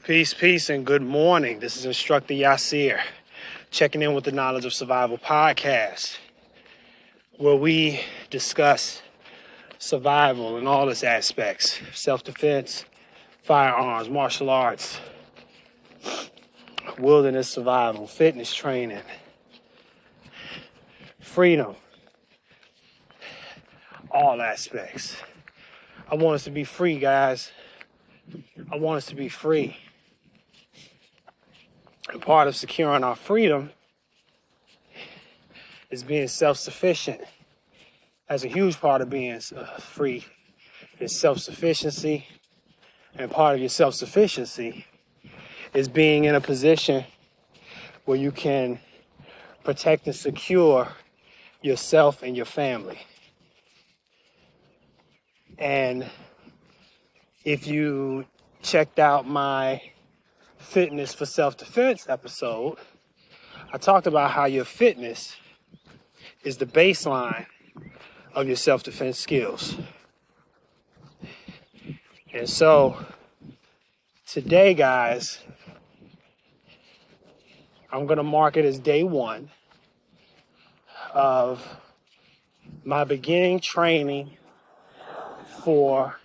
Peace, peace, and good morning. This is Instructor Yasir, checking in with the Knowledge of Survival podcast, where we discuss survival in all its aspects: self-defense, firearms, martial arts, wilderness survival, fitness training, freedom, all aspects. I want us to be free, guys. I want us to be free. And part of securing our freedom is being self-sufficient. That's a huge part of being free is self-sufficiency. And part of your self-sufficiency is being in a position where you can protect and secure yourself and your family. And if you checked out my fitness for self-defense episode, I talked about how your fitness is the baseline of your self-defense skills. And so today, guys, I'm going to mark it as day one of my beginning training for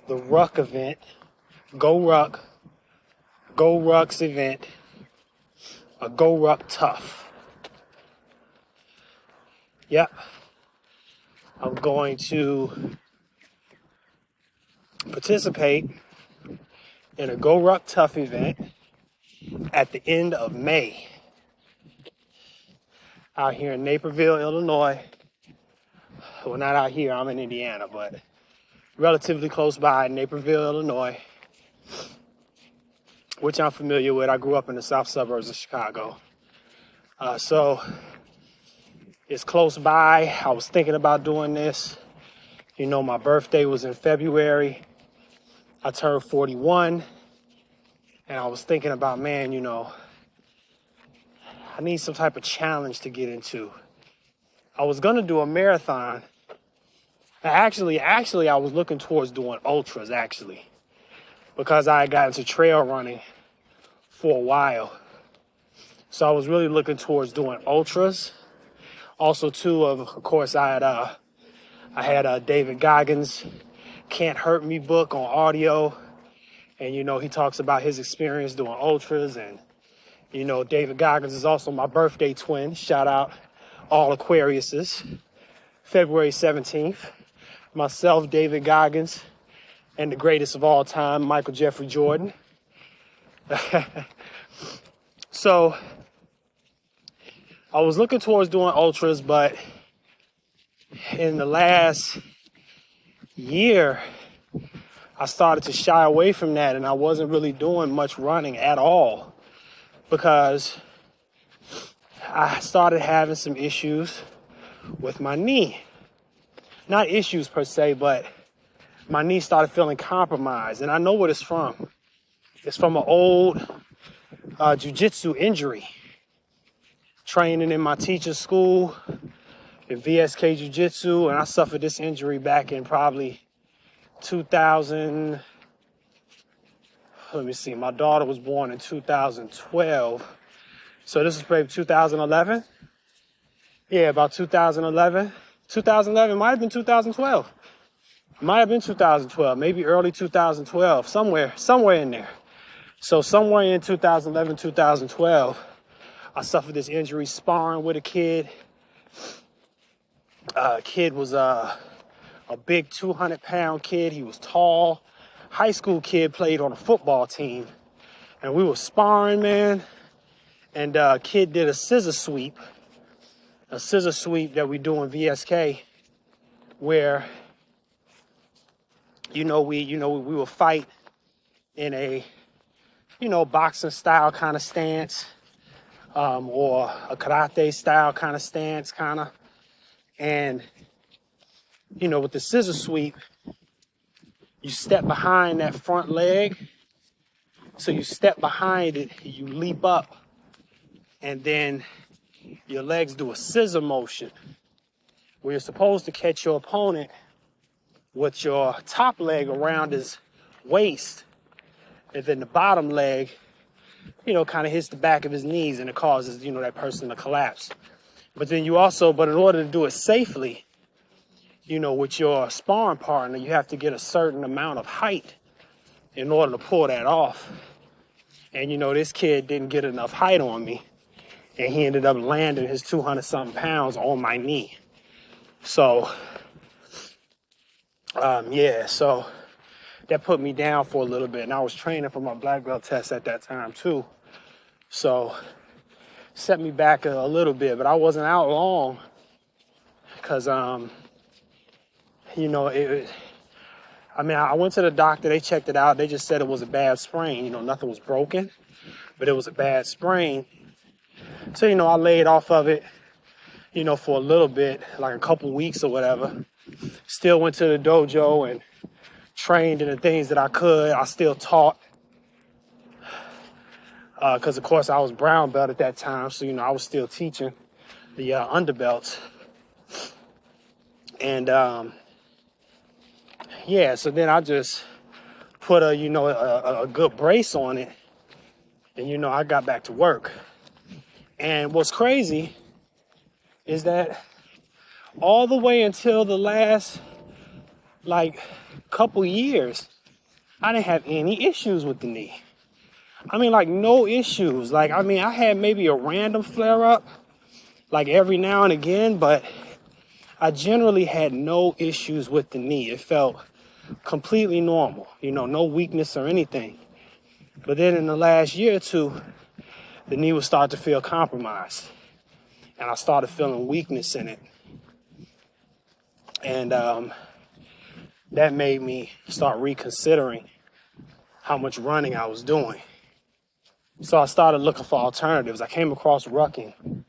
the Ruck event, Go Ruck's event, a Go Ruck Tough. Yep. I'm going to participate in a Go Ruck Tough event at the end of May out here in Naperville, Illinois. Well, not out here, I'm in Indiana, but relatively close by, Naperville, Illinois, which I'm familiar with. I grew up in the south suburbs of Chicago. So it's close by. I was thinking about doing this. You know, my birthday was in February. I turned 41. And I was thinking about, man, you know, I need some type of challenge to get into. I was going to do a marathon. Actually, I was looking towards doing ultras, actually, because I got into trail running for a while. So I was really looking towards doing ultras. Also, too, of course, I had David Goggins' Can't Hurt Me book on audio. And, you know, he talks about his experience doing ultras. And, you know, David Goggins is also my birthday twin. Shout out all Aquariuses. February 17th. Myself, David Goggins, and the greatest of all time, Michael Jeffrey Jordan. So I was looking towards doing ultras, but in the last year, I started to shy away from that, and I wasn't really doing much running at all because I started having some issues with my knee. Not issues per se, but my knee started feeling compromised. And I know what it's from. It's from an old jiu-jitsu injury. Training in my teacher's school in VSK Jiu-Jitsu. And I suffered this injury back in probably 2000. Let me see. My daughter was born in 2012. So this is probably 2011. Yeah, about 2011. 2011, might have been 2012. Might have been 2012, maybe early 2012, somewhere in there. So somewhere in 2011, 2012, I suffered this injury sparring with a kid. Kid was a big 200-pound kid. He was tall. High school kid, played on a football team. And we were sparring, man. And kid did a scissor sweep that we do in VSK, where we will fight in a boxing style kind of stance, or a karate style kind of stance, and with the scissor sweep, you step behind that front leg. So you step behind it, you leap up, and then your legs do a scissor motion where you're supposed to catch your opponent with your top leg around his waist And then the bottom leg, kind of hits the back of his knees and it causes, that person to collapse. But then but in order to do it safely, with your sparring partner, you have to get a certain amount of height in order to pull that off. And, this kid didn't get enough height on me. And he ended up landing his 200-something pounds on my knee. So, so that put me down for a little bit. And I was training for my black belt test at that time, too. So, set me back a little bit. But I wasn't out long because, I went to the doctor. They checked it out. They just said it was a bad sprain. Nothing was broken, but it was a bad sprain. So, I laid off of it, for a little bit, like a couple weeks or whatever. Still went to the dojo and trained in the things that I could. I still taught because, of course, I was brown belt at that time. So, I was still teaching the underbelts. And, so then I just put a good brace on it. And, I got back to work. And what's crazy is that all the way until the last, couple years, I didn't have any issues with the knee. No issues. I had maybe a random flare-up, every now and again, but I generally had no issues with the knee. It felt completely normal, no weakness or anything. But then in the last year or two, the knee would start to feel compromised. And I started feeling weakness in it. And that made me start reconsidering how much running I was doing. So I started looking for alternatives. I came across rucking.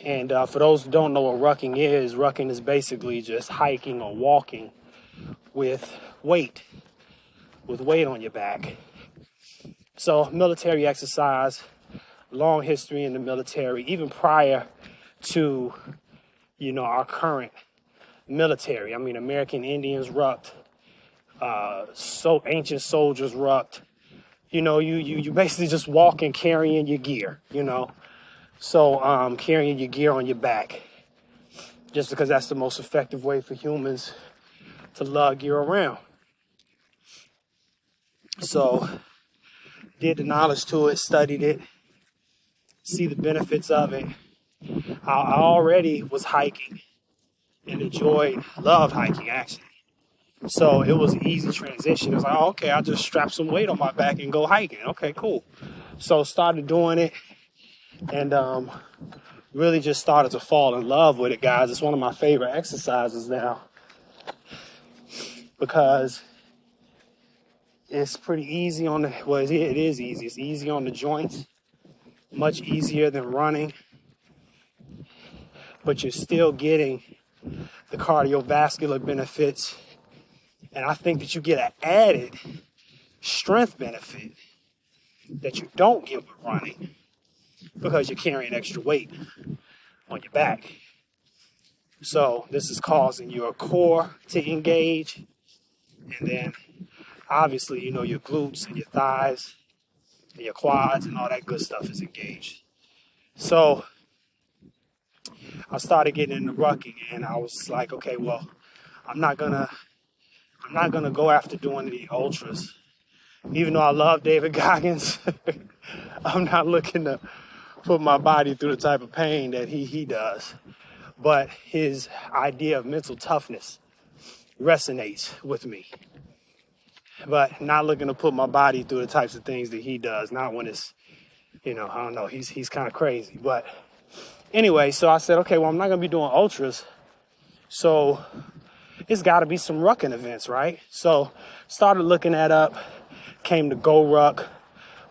And for those who don't know what rucking is basically just hiking or walking with weight on your back. So military exercise, long history in the military, even prior to, our current military. American Indians rucked, so ancient soldiers rucked. You basically just walking, carrying your gear, So carrying your gear on your back, just because that's the most effective way for humans to lug gear around. So did the knowledge to it, studied it, see the benefits of it. I already was hiking and loved hiking actually. So it was an easy transition. It was like, okay, I'll just strap some weight on my back and go hiking. Okay, cool. So started doing it and really just started to fall in love with it, guys. It's one of my favorite exercises now because it's pretty easy it is easy. It's easy on the joints, much easier than running, but you're still getting the cardiovascular benefits. And I think that you get an added strength benefit that you don't get with running because you're carrying extra weight on your back. So this is causing your core to engage. And then obviously, your glutes and your thighs and your quads and all that good stuff is engaged. So I started getting into rucking and I was like, okay, well, I'm not gonna go after doing the ultras. Even though I love David Goggins, I'm not looking to put my body through the type of pain that he does. But his idea of mental toughness resonates with me. But not looking to put my body through the types of things that he does. Not when it's, I don't know, he's kind of crazy. But anyway, so I said, okay, well, I'm not going to be doing ultras. So it's got to be some rucking events, right? So started looking that up, came to Go Ruck,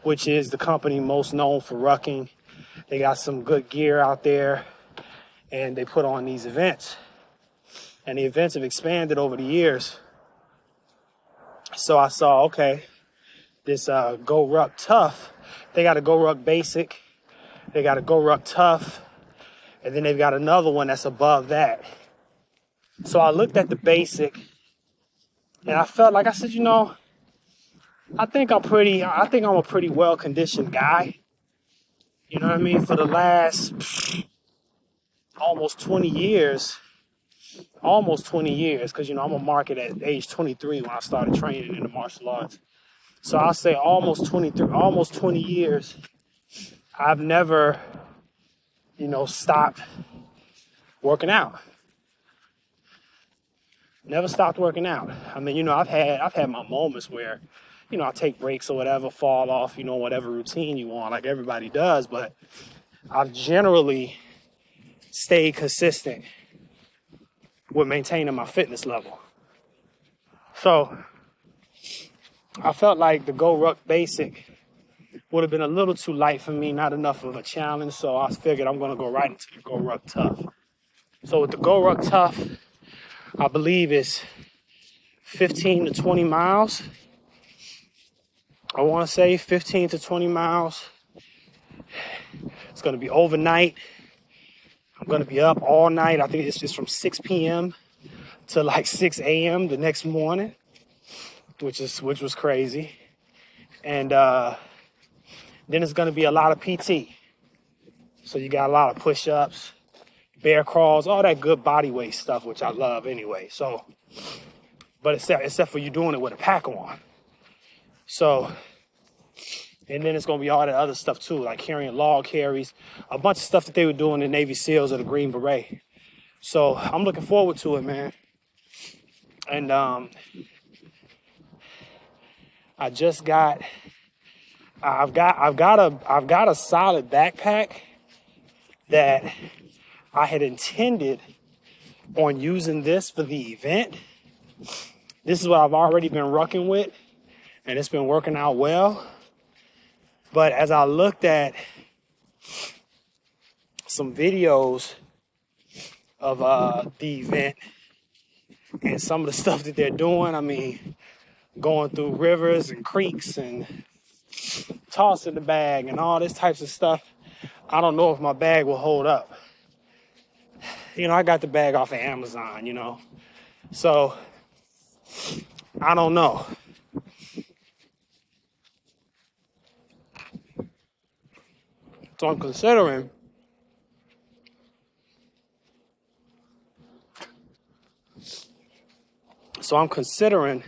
which is the company most known for rucking. They got some good gear out there, and they put on these events. And the events have expanded over the years. So I saw, okay, this Go Ruck Tough. They got a Go Ruck Basic. They got a Go Ruck Tough. And then they've got another one that's above that. So I looked at the Basic, and I felt like, I said, I think I'm a pretty well conditioned guy. You know what I mean? For the last almost 20 years, because I'm a market at age 23 when I started training in the martial arts. So I'll say almost 20 years, I've never, stopped working out. Never stopped working out. I mean, I've had my moments where, I take breaks or whatever, fall off, whatever routine you want, like everybody does, but I've generally stayed consistent with maintaining my fitness level. So I felt like the Go Ruck Basic would have been a little too light for me, not enough of a challenge. So I figured I'm going to go right into the Go Ruck Tough. So with the Go Ruck Tough, I believe it's 15 to 20 miles. I want to say 15 to 20 miles. It's going to be overnight. I'm going to be up all night. I think it's just from 6 p.m. to like 6 a.m. the next morning, which was crazy. And then it's going to be a lot of PT. So you got a lot of push-ups, bear crawls, all that good body weight stuff, which I love anyway. So, but except for you doing it with a pack on. So, and then it's going to be all that other stuff too, like carrying log carries, a bunch of stuff that they would do in the Navy SEALs or the Green Beret. So I'm looking forward to it, man. And I've got a solid backpack that I had intended on using this for the event. This is what I've already been rucking with, and it's been working out well. But as I looked at some videos of the event and some of the stuff that they're doing, I mean, going through rivers and creeks and tossing the bag and all this types of stuff, I don't know if my bag will hold up. I got the bag off of Amazon, so I don't know. So I'm considering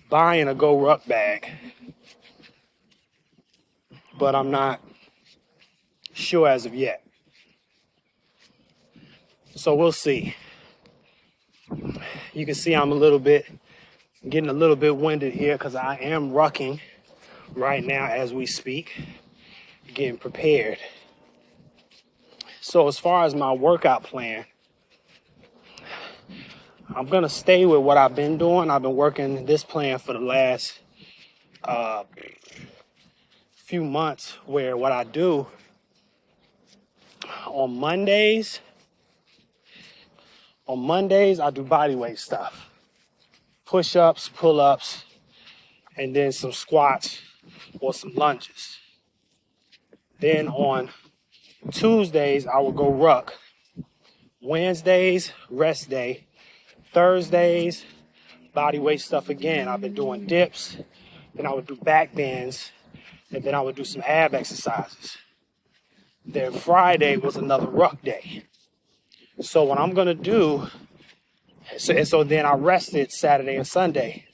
buying a Go Ruck bag, but I'm not sure as of yet. So we'll see. You can see I'm getting a little bit winded here because I am rucking right now as we speak, getting prepared. So as far as my workout plan, I'm going to stay with what I've been doing. I've been working this plan for the last few months, where what I do on Mondays, I do body weight stuff. Push-ups, pull-ups, and then some squats or some lunges. Then on Tuesdays, I will go ruck. Wednesdays, rest day. Thursdays, body weight stuff again. I've been doing dips, then I would do back bends, and then I would do some ab exercises. Then Friday was another ruck day. So what I'm gonna do, so then I rested Saturday and Sunday,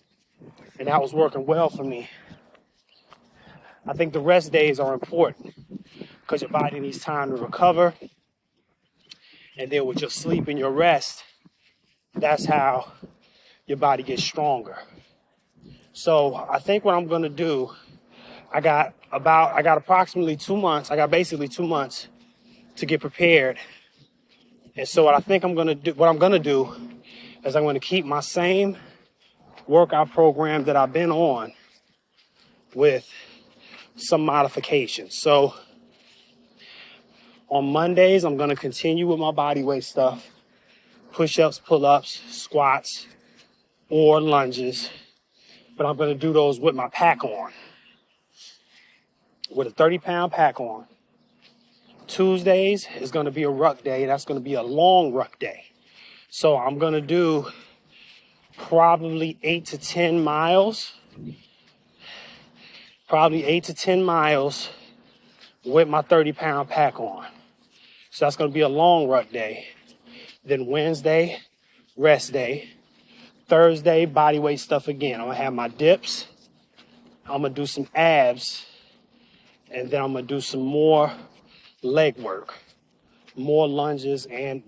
and that was working well for me. I think the rest days are important because your body needs time to recover, and then with your sleep and your rest, that's how your body gets stronger. So I think what I'm gonna do, I got approximately 2 months. I got basically 2 months to get prepared. And so what I'm gonna do is I'm gonna keep my same workout program that I've been on with some modifications. So on Mondays, I'm gonna continue with my body weight stuff, push-ups, pull-ups, squats, or lunges, but I'm gonna do those with my pack on, with a 30-pound pack on. Tuesdays is gonna be a ruck day. That's gonna be a long ruck day. So I'm gonna do probably 8 to 10 miles probably 8 to 10 miles with my 30-pound pack on. So that's going to be a long ruck day. Then Wednesday, rest day. Thursday, body weight stuff again. I'm going to have my dips. I'm going to do some abs. And then I'm going to do some more leg work. More lunges and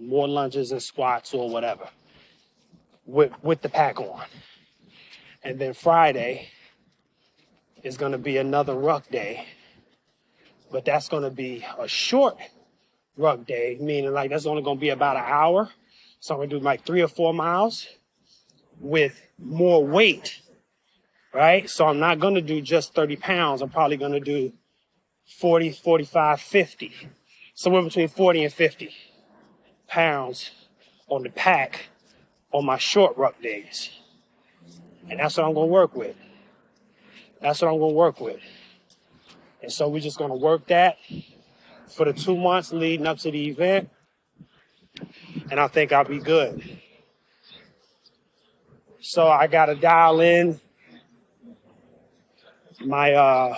squats or whatever with the pack on. And then Friday is going to be another ruck day. But that's going to be a short ruck day, meaning like that's only going to be about an hour. So I'm going to do like 3 or 4 miles with more weight, right? So I'm not going to do just 30 pounds. I'm probably going to do 40, 45, 50. Somewhere between 40 and 50 pounds on the pack on my short ruck days. And that's what I'm going to work with. That's what I'm going to work with. And so we're just going to work that for the 2 months leading up to the event. And I think I'll be good. So I got to dial in my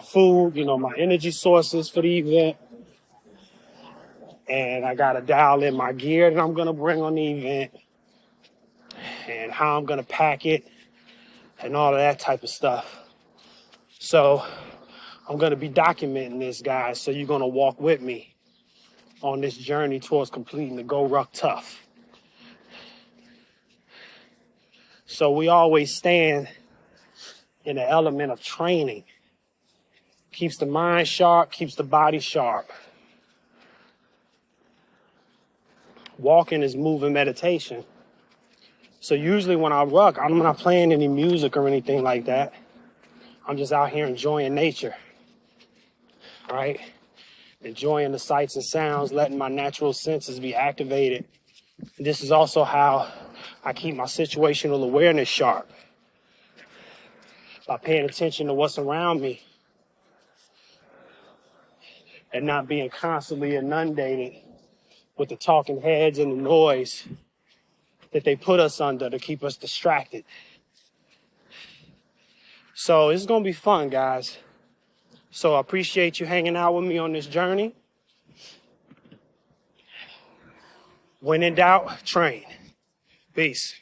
food, my energy sources for the event. And I got to dial in my gear that I'm going to bring on the event and how I'm going to pack it and all of that type of stuff. So I'm going to be documenting this, guys. So you're going to walk with me on this journey towards completing the Go Ruck Tough. So we always stand in the element of training. Keeps the mind sharp, keeps the body sharp. Walking is moving meditation. So usually when I ruck, I'm not playing any music or anything like that. I'm just out here enjoying nature, right? Enjoying the sights and sounds, letting my natural senses be activated. This is also how I keep my situational awareness sharp. By paying attention to what's around me and not being constantly inundated with the talking heads and the noise that they put us under to keep us distracted. So it's going to be fun, guys. So I appreciate you hanging out with me on this journey. When in doubt, train. Peace.